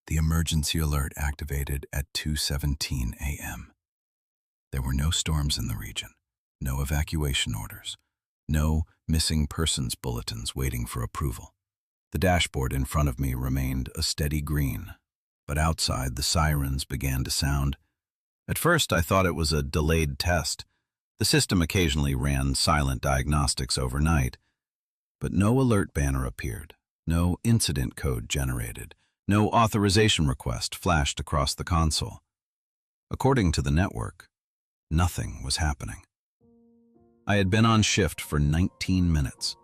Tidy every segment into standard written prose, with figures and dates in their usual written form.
The emergency alert activated at 2:17 a.m. There were no storms in the region, no evacuation orders, no missing persons bulletins waiting for approval. The dashboard in front of me remained a steady green, but outside the sirens began to sound. At first I thought it was a delayed test. The system occasionally ran silent diagnostics overnight, but no alert banner appeared, no incident code generated, no authorization request flashed across the console. According to the network, nothing was happening. I had been on shift for 19 minutes.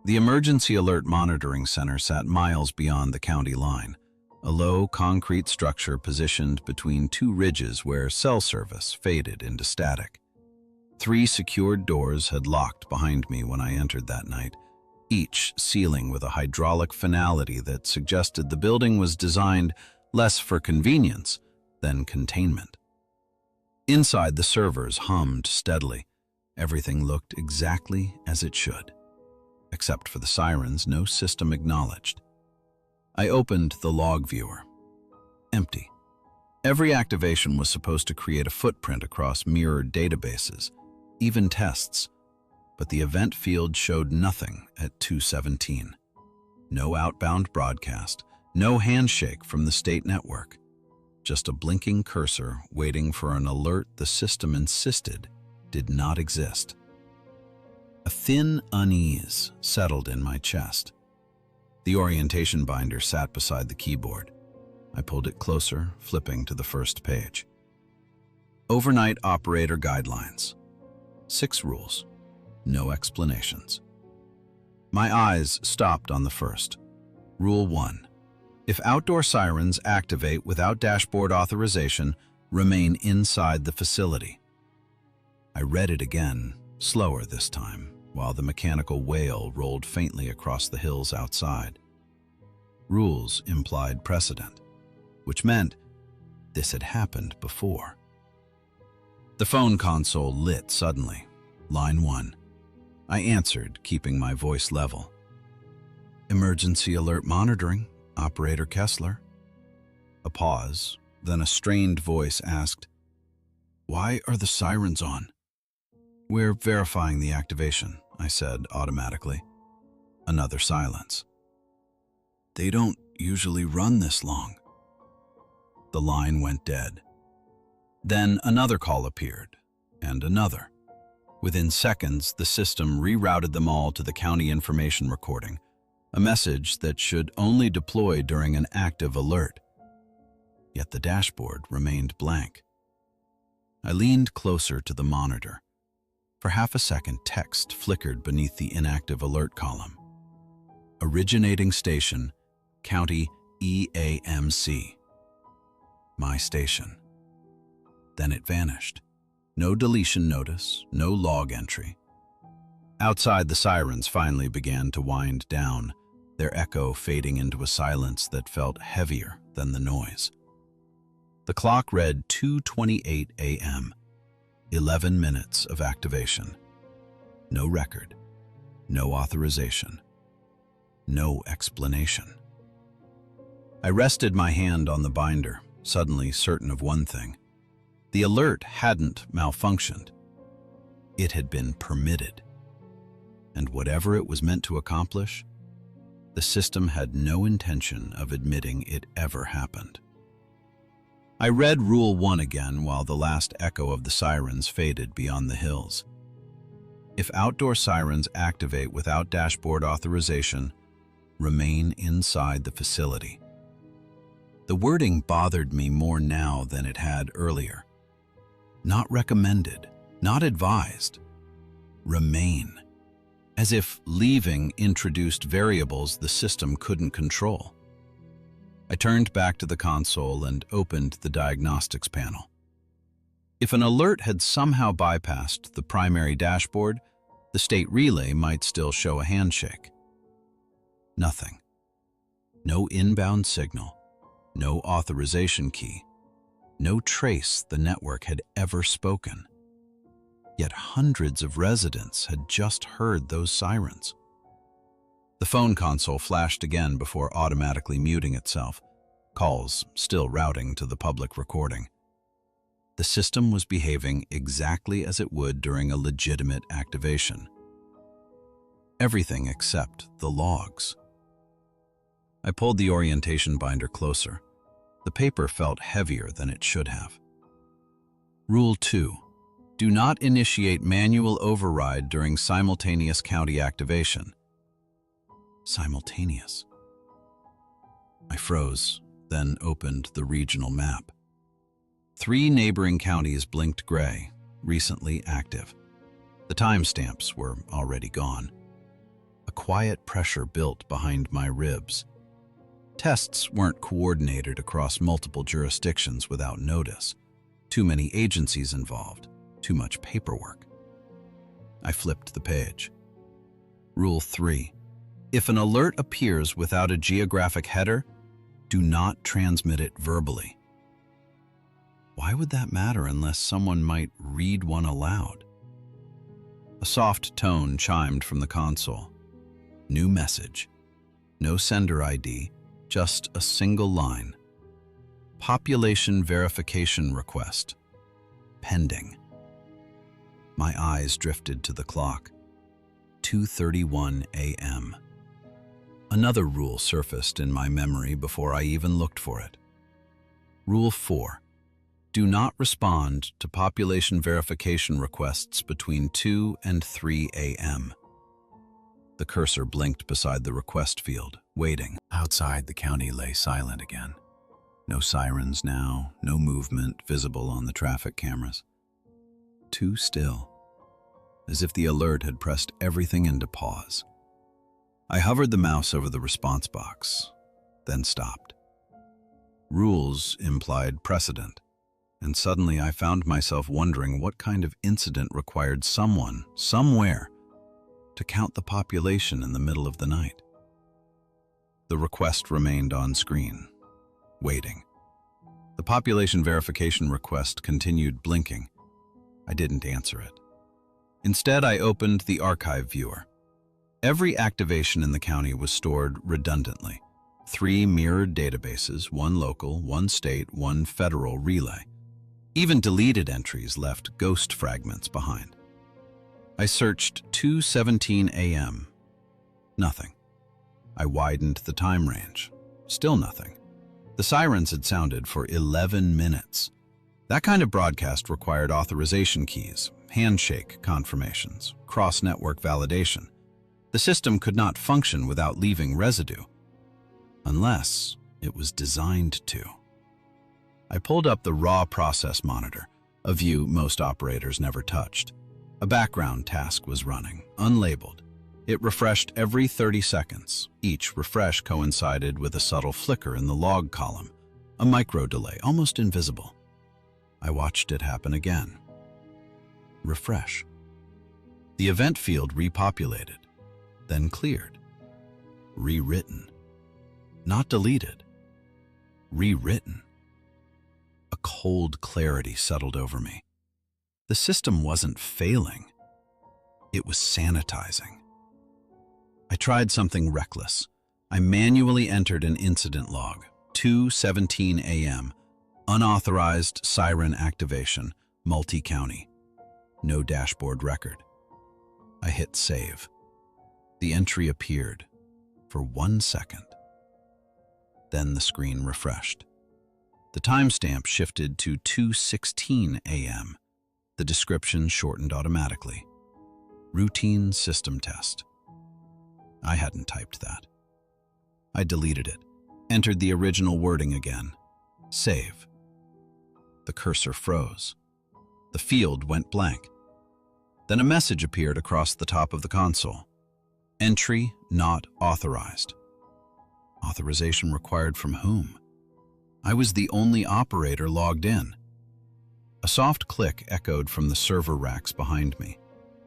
The emergency alert monitoring center sat miles beyond the county line, a low concrete structure positioned between two ridges where cell service faded into static. 3 secured doors had locked behind me when I entered that night, each sealing with a hydraulic finality that suggested the building was designed less for convenience than containment. Inside, the servers hummed steadily. Everything looked exactly as it should. Except for the sirens, no system acknowledged. I opened the log viewer. Empty. Every activation was supposed to create a footprint across mirrored databases, even tests, but the event field showed nothing at 2:17. No outbound broadcast, no handshake from the state network, just a blinking cursor waiting for an alert the system insisted did not exist. A thin unease settled in my chest. The orientation binder sat beside the keyboard. I pulled it closer, flipping to the first page. Overnight operator guidelines. 6 rules. No explanations. My eyes stopped on the first. Rule 1. If outdoor sirens activate without dashboard authorization, remain inside the facility. I read it again, slower this time, while the mechanical wail rolled faintly across the hills outside. Rules implied precedent, which meant this had happened before. The phone console lit suddenly. Line 1. I answered, keeping my voice level. Emergency alert monitoring, Operator Kessler. A pause, then a strained voice asked, "Why are the sirens on?" "We're verifying the activation," I said automatically. Another silence. "They don't usually run this long." The line went dead. Then another call appeared, and another. Within seconds, the system rerouted them all to the county information recording, a message that should only deploy during an active alert. Yet the dashboard remained blank. I leaned closer to the monitor. For half a second, text flickered beneath the inactive alert column. Originating station, County EAMC. My station. Then it vanished. No deletion notice, no log entry. Outside, the sirens finally began to wind down, their echo fading into a silence that felt heavier than the noise. The clock read 2:28 a.m., 11 minutes of activation. No record, no authorization, no explanation. I rested my hand on the binder, suddenly certain of one thing. The alert hadn't malfunctioned. It had been permitted. And whatever it was meant to accomplish, the system had no intention of admitting it ever happened. I read Rule 1 again while the last echo of the sirens faded beyond the hills. If outdoor sirens activate without dashboard authorization, remain inside the facility. The wording bothered me more now than it had earlier. Not recommended, not advised. Remain. As if leaving introduced variables the system couldn't control. I turned back to the console and opened the diagnostics panel. If an alert had somehow bypassed the primary dashboard, the state relay might still show a handshake. Nothing. No inbound signal, no authorization key, no trace the network had ever spoken. Yet hundreds of residents had just heard those sirens. The phone console flashed again before automatically muting itself. calls still routing to the public recording. The system was behaving exactly as it would during a legitimate activation. Everything except the logs. I pulled the orientation binder closer. The paper felt heavier than it should have. Rule 2. Do not initiate manual override during simultaneous county activation. Simultaneous. I froze, then opened the regional map. 3 neighboring counties blinked gray, recently active. The timestamps were already gone. A quiet pressure built behind my ribs. Tests weren't coordinated across multiple jurisdictions without notice. Too many agencies involved, too much paperwork. I flipped the page. Rule 3. If an alert appears without a geographic header, do not transmit it verbally. Why would that matter unless someone might read one aloud? A soft tone chimed from the console. New message. No sender ID, just a single line. Population verification request. Pending. My eyes drifted to the clock. 2:31 a.m. Another rule surfaced in my memory before I even looked for it. Rule 4. Do not respond to population verification requests between 2 and 3 a.m. The cursor blinked beside the request field, waiting. Outside, the county lay silent again. No sirens now, no movement visible on the traffic cameras. Too still, as if the alert had pressed everything into pause. I hovered the mouse over the response box, then stopped. Rules implied precedent, and suddenly I found myself wondering what kind of incident required someone, somewhere, to count the population in the middle of the night. The request remained on screen, waiting. The population verification request continued blinking. I didn't answer it. Instead, I opened the archive viewer. Every activation in the county was stored redundantly. 3 mirrored databases, 1 local, 1 state, 1 federal relay. Even deleted entries left ghost fragments behind. I searched 2:17 a.m. Nothing. I widened the time range. Still nothing. The sirens had sounded for 11 minutes. That kind of broadcast required authorization keys, handshake confirmations, cross-network validation. The system could not function without leaving residue, unless it was designed to. I pulled up the raw process monitor, a view most operators never touched. A background task was running, unlabeled. It refreshed every 30 seconds. Each refresh coincided with a subtle flicker in the log column, a micro delay, almost invisible. I watched it happen again. Refresh. The event field repopulated, then cleared. Rewritten. Not deleted. Rewritten. A cold clarity settled over me. The system wasn't failing. It was sanitizing. I tried something reckless. I manually entered an incident log, 2:17 a.m., unauthorized siren activation, multi-county. No dashboard record. I hit save. The entry appeared for 1 second. Then the screen refreshed. The timestamp shifted to 2:16 a.m. The description shortened automatically. Routine system test. I hadn't typed that. I deleted it, entered the original wording again. Save. The cursor froze. The field went blank. Then a message appeared across the top of the console. Entry not authorized. Authorization required from whom? I was the only operator logged in. A soft click echoed from the server racks behind me.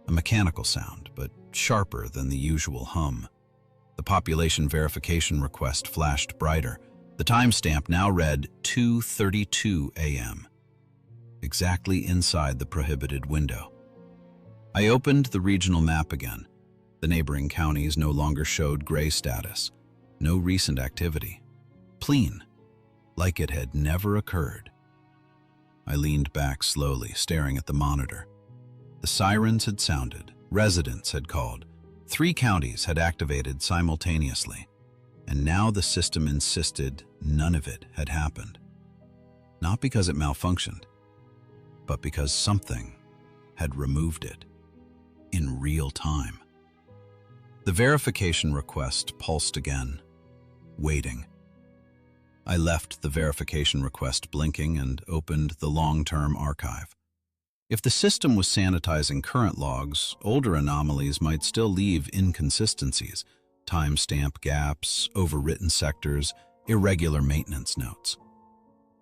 A mechanical sound, but sharper than the usual hum. The population verification request flashed brighter. The timestamp now read 2:32 a.m., exactly inside the prohibited window. I opened the regional map again. The neighboring counties no longer showed gray status. No recent activity. Clean. like it had never occurred. I leaned back slowly, staring at the monitor. The sirens had sounded, residents had called, 3 counties had activated simultaneously, and now the system insisted none of it had happened. Not because it malfunctioned, but because something had removed it in real time. The verification request pulsed again, waiting. I left the verification request blinking and opened the long-term archive. If the system was sanitizing current logs, older anomalies might still leave inconsistencies, timestamp gaps, overwritten sectors, irregular maintenance notes.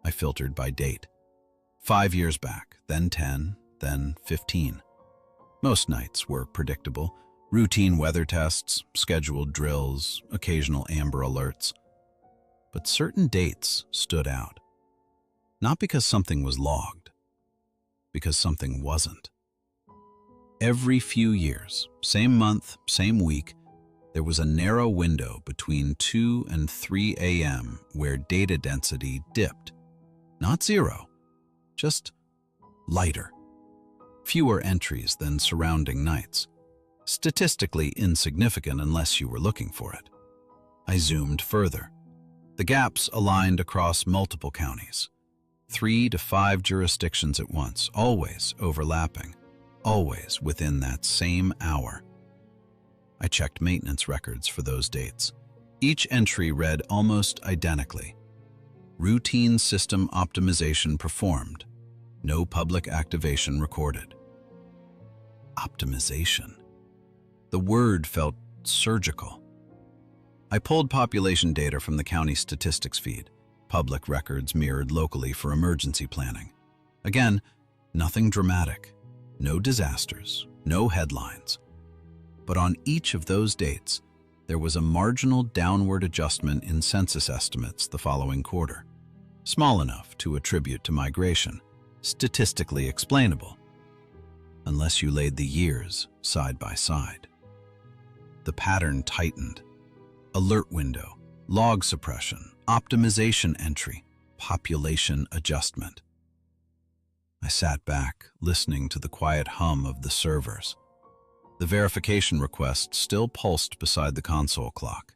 I filtered by date. 5 years back, then 10, then 15. Most nights were predictable. Routine weather tests, scheduled drills, occasional amber alerts. But certain dates stood out. Not because something was logged, because something wasn't. Every few years, same month, same week, there was a narrow window between 2 and 3 a.m. where data density dipped. Not zero, just lighter. Fewer entries than surrounding nights. Statistically insignificant unless you were looking for it. I zoomed further. The gaps aligned across multiple counties. 3 to 5 jurisdictions at once, always overlapping, always within that same hour. I checked maintenance records for those dates. Each entry read almost identically. Routine system optimization performed. No public activation recorded. Optimization. The word felt surgical. I pulled population data from the county statistics feed, public records mirrored locally for emergency planning. Again, nothing dramatic, no disasters, no headlines. But on each of those dates, there was a marginal downward adjustment in census estimates the following quarter, small enough to attribute to migration, statistically explainable, unless you laid the years side by side. The pattern tightened. Alert window, log suppression, optimization entry, population adjustment. I sat back, listening to the quiet hum of the servers. The verification request still pulsed beside the console clock.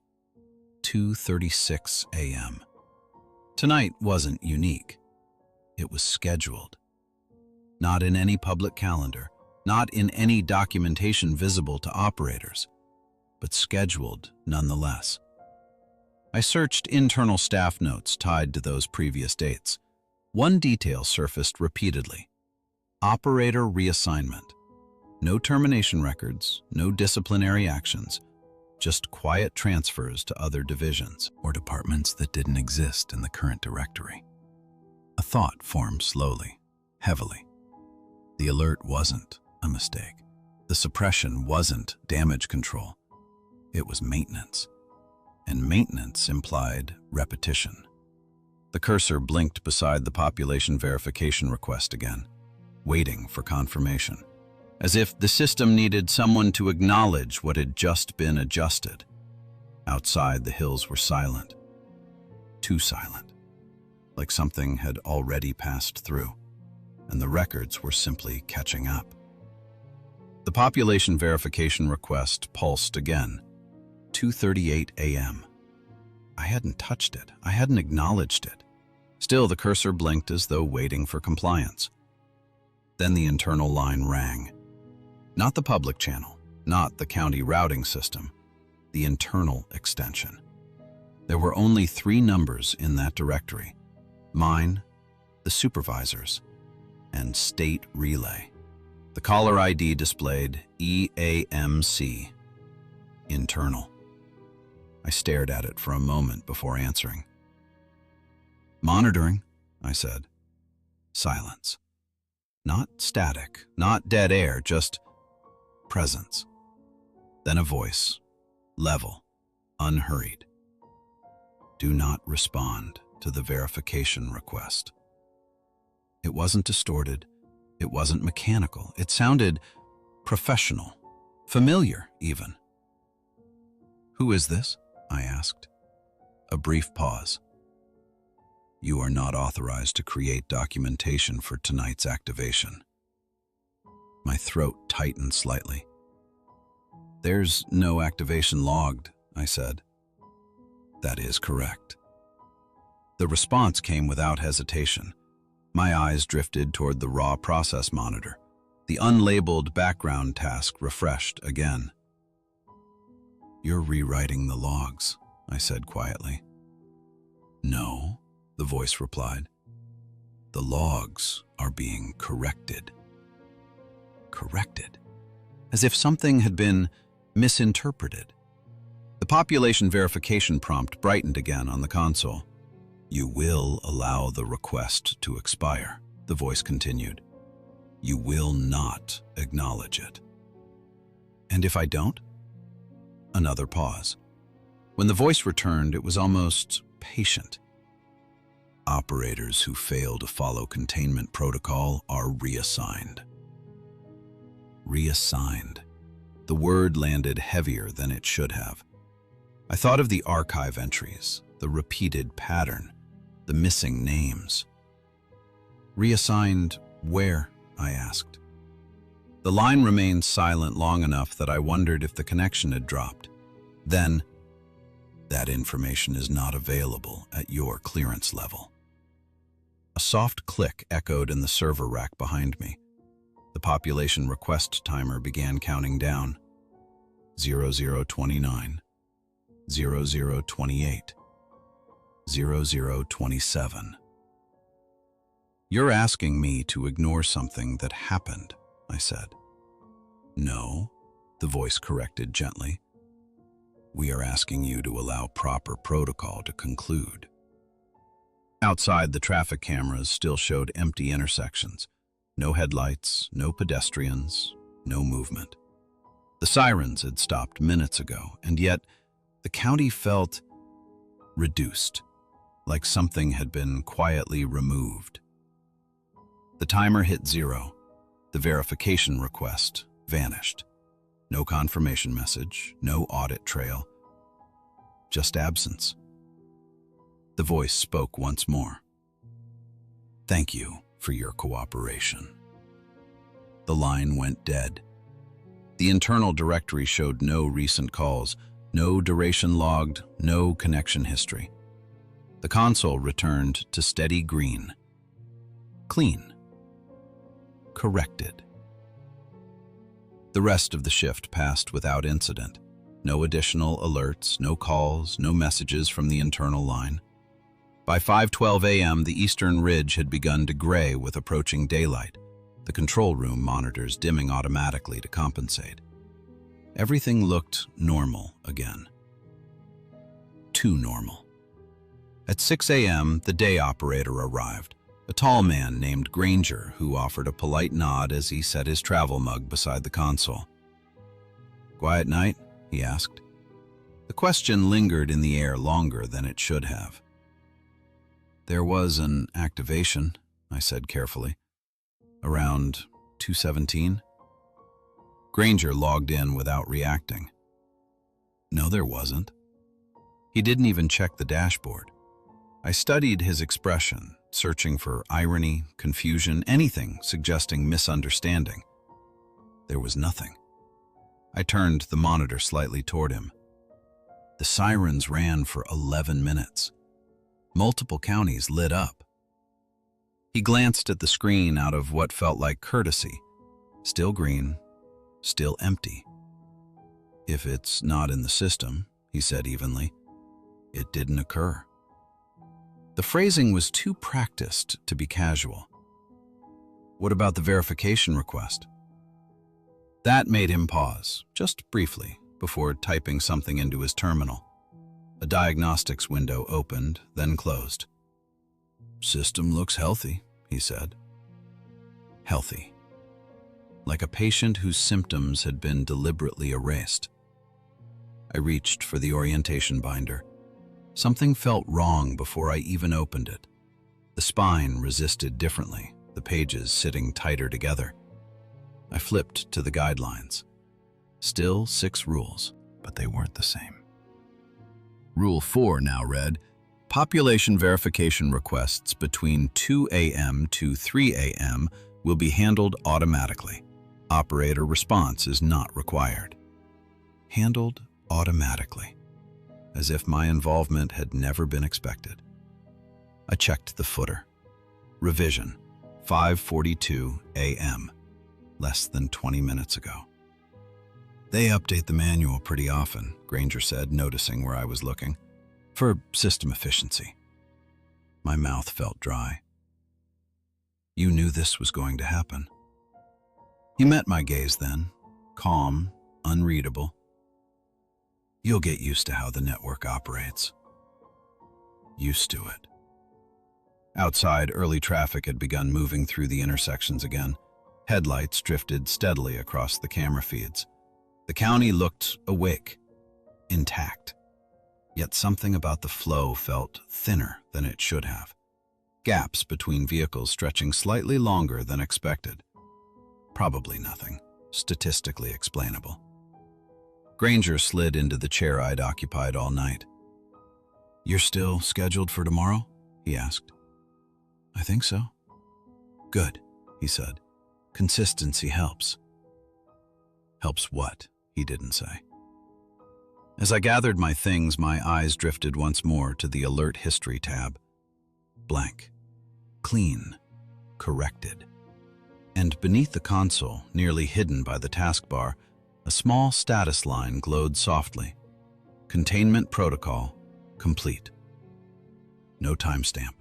2:36 a.m. Tonight wasn't unique. It was scheduled. Not in any public calendar, not in any documentation visible to operators, but scheduled nonetheless. I searched internal staff notes tied to those previous dates. One detail surfaced repeatedly. Operator reassignment. No termination records, no disciplinary actions, just quiet transfers to other divisions or departments that didn't exist in the current directory. A thought formed slowly, heavily. The alert wasn't a mistake. The suppression wasn't damage control. It was maintenance. And maintenance implied repetition. The cursor blinked beside the population verification request again, waiting for confirmation, as if the system needed someone to acknowledge what had just been adjusted. Outside, the hills were silent. Too silent. Like something had already passed through, and the records were simply catching up. The population verification request pulsed again. 2:38 a.m. I hadn't touched it. I hadn't acknowledged it. Still, the cursor blinked as though waiting for compliance. Then the internal line rang. Not the public channel, not the county routing system, the internal extension. There were only 3 numbers in that directory: mine, the supervisor's, and state relay. The caller ID displayed EAMC, internal. I stared at it for a moment before answering. "Monitoring," I said. Silence. Not static, not dead air, just presence. Then a voice, level, unhurried. "Do not respond to the verification request." It wasn't distorted. It wasn't mechanical. It sounded professional, familiar even. "Who is this?" I asked. A brief pause. You are not authorized to create documentation for tonight's activation. My throat tightened slightly. There's no activation logged, I said. That is correct. The response came without hesitation. My eyes drifted toward the raw process monitor. The unlabeled background task refreshed again. You're rewriting the logs, I said quietly. No, the voice replied. The logs are being corrected. Corrected? As if something had been misinterpreted. The population verification prompt brightened again on the console. You will allow the request to expire, the voice continued. You will not acknowledge it. And if I don't? Another pause. When the voice returned, it was almost patient. Operators who fail to follow containment protocol are reassigned. Reassigned. The word landed heavier than it should have. I thought of the archive entries, the repeated pattern, the missing names. Reassigned where? I asked. The line remained silent long enough that I wondered if the connection had dropped. Then, that information is not available at your clearance level. A soft click echoed in the server rack behind me. The population request timer began counting down. 0029, 0028, 0027. You're asking me to ignore something that happened, I said. No, the voice corrected gently. We are asking you to allow proper protocol to conclude. Outside, the traffic cameras still showed empty intersections. No headlights, no pedestrians, no movement. The sirens had stopped minutes ago, and yet the county felt reduced, like something had been quietly removed. The timer hit 0. The verification request vanished. No confirmation message, no audit trail, just absence. The voice spoke once more. Thank you for your cooperation. The line went dead. The internal directory showed no recent calls, no duration logged, no connection history. The console returned to steady green. Clean. Corrected. The rest of the shift passed without incident. No additional alerts, no calls, no messages from the internal line. By 5:12 a.m., the eastern ridge had begun to gray with approaching daylight, the control room monitors dimming automatically to compensate. Everything looked normal again. Too normal. At 6 a.m., the day operator arrived, a tall man named Granger who offered a polite nod as he set his travel mug beside the console. Quiet night? He asked. The question lingered in the air longer than it should have. There was an activation, I said carefully. Around 2:17. Granger logged in without reacting. No, there wasn't. He didn't even check the dashboard. I studied his expression, searching for irony, confusion, anything suggesting misunderstanding. There was nothing. I turned the monitor slightly toward him. The sirens ran for 11 minutes. Multiple counties lit up. He glanced at the screen out of what felt like courtesy. Still green, still empty. If it's not in the system, he said evenly, it didn't occur. The phrasing was too practiced to be casual. What about the verification request? That made him pause, just briefly, before typing something into his terminal. A diagnostics window opened, then closed. System looks healthy, he said. Healthy. Like a patient whose symptoms had been deliberately erased. I reached for the orientation binder. Something felt wrong before I even opened it. The spine resisted differently, the pages sitting tighter together. I flipped to the guidelines. Still 6 rules, but they weren't the same. Rule 4 now read, Population verification requests between 2 a.m. to 3 a.m. will be handled automatically. Operator response is not required. Handled automatically, as if my involvement had never been expected. I checked the footer. Revision, 5:42 a.m., less than 20 minutes ago. They update the manual pretty often, Granger said, noticing where I was looking, for system efficiency. My mouth felt dry. You knew this was going to happen. He met my gaze then, calm, unreadable. You'll get used to how the network operates. Used to it. Outside, early traffic had begun moving through the intersections again. Headlights drifted steadily across the camera feeds. The county looked awake, intact. Yet something about the flow felt thinner than it should have. Gaps between vehicles stretching slightly longer than expected. Probably nothing statistically explainable. Granger slid into the chair I'd occupied all night. You're still scheduled for tomorrow? He asked. I think so. Good, he said. Consistency helps. Helps what? He didn't say. As I gathered my things, my eyes drifted once more to the Alert History tab. Blank. Clean. Corrected. And beneath the console, nearly hidden by the taskbar, a small status line glowed softly. Containment protocol complete. No timestamp.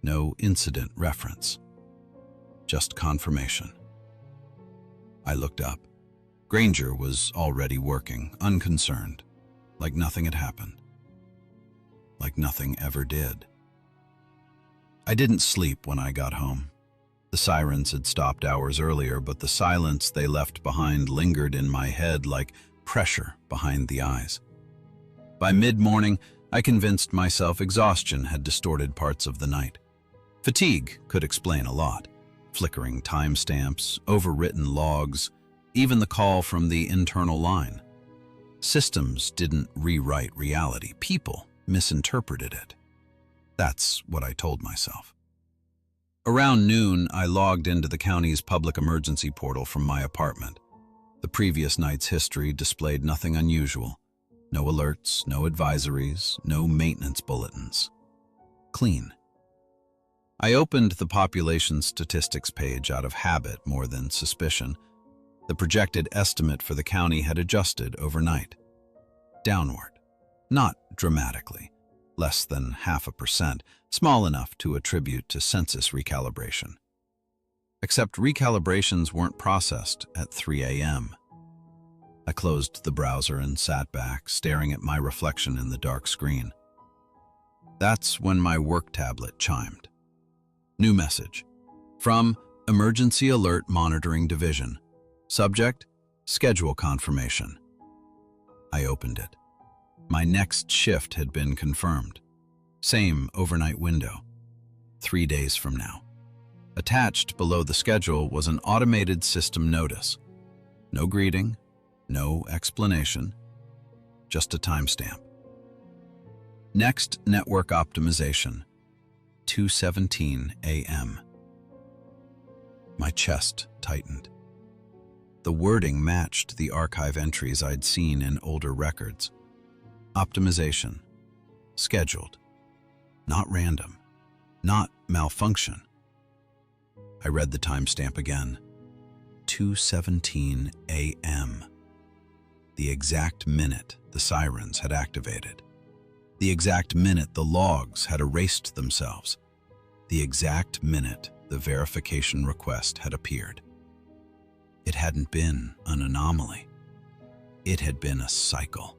No incident reference. Just confirmation. I looked up. Granger was already working, unconcerned, like nothing had happened. Like nothing ever did. I didn't sleep when I got home. The sirens had stopped hours earlier, but the silence they left behind lingered in my head like pressure behind the eyes. By mid-morning, I convinced myself exhaustion had distorted parts of the night. Fatigue could explain a lot. Flickering timestamps, overwritten logs, even the call from the internal line. Systems didn't rewrite reality. People misinterpreted it. That's what I told myself. Around noon, I logged into the county's public emergency portal from my apartment. The previous night's history displayed nothing unusual. No alerts, no advisories, no maintenance bulletins. Clean. I opened the population statistics page out of habit more than suspicion. The projected estimate for the county had adjusted overnight. Downward. Not dramatically. Less than 0.5%, small enough to attribute to census recalibration. Except recalibrations weren't processed at 3 a.m. I closed the browser and sat back, staring at my reflection in the dark screen. That's when my work tablet chimed. New message. From Emergency Alert Monitoring Division. Subject, schedule confirmation. I opened it. My next shift had been confirmed. Same overnight window. 3 days from now. Attached below the schedule was an automated system notice. No greeting, no explanation, just a timestamp. Next network optimization, 2:17 a.m. My chest tightened. The wording matched the archive entries I'd seen in older records. Optimization. Scheduled. Not random. Not malfunction. I read the timestamp again. 2:17 a.m. The exact minute the sirens had activated. The exact minute the logs had erased themselves. The exact minute the verification request had appeared. It hadn't been an anomaly. It had been a cycle.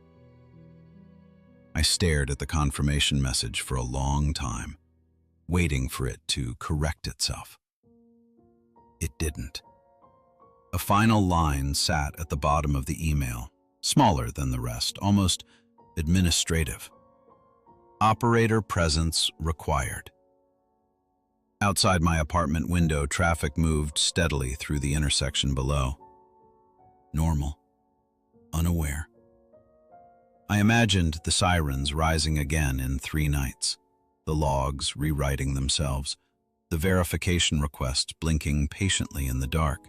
I stared at the confirmation message for a long time, waiting for it to correct itself. It didn't. A final line sat at the bottom of the email, smaller than the rest, almost administrative. Operator presence required. Outside my apartment window, traffic moved steadily through the intersection below. Normal. Unaware. I imagined the sirens rising again in 3 nights. the logs rewriting themselves, the verification request blinking patiently in the dark.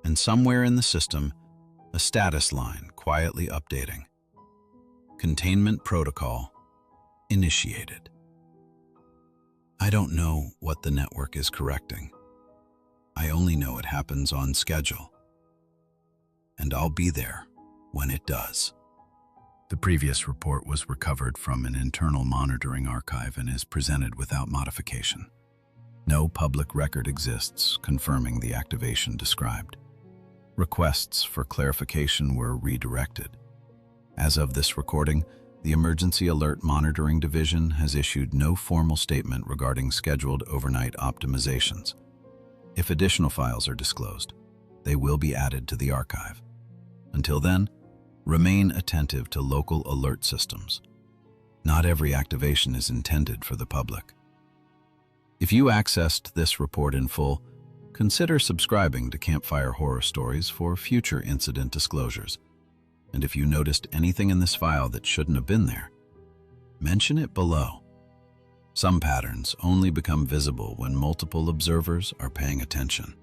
And somewhere in the system, a status line quietly updating. Containment protocol initiated. I don't know what the network is correcting. I only know it happens on schedule. And I'll be there when it does. The previous report was recovered from an internal monitoring archive and is presented without modification. No public record exists confirming the activation described. Requests for clarification were redirected. As of this recording, the Emergency Alert Monitoring Division has issued no formal statement regarding scheduled overnight optimizations. If additional files are disclosed, they will be added to the archive. Until then, remain attentive to local alert systems. Not every activation is intended for the public. If you accessed this report in full, consider subscribing to Campfire Horror Stories for future incident disclosures. And if you noticed anything in this file that shouldn't have been there, mention it below. Some patterns only become visible when multiple observers are paying attention.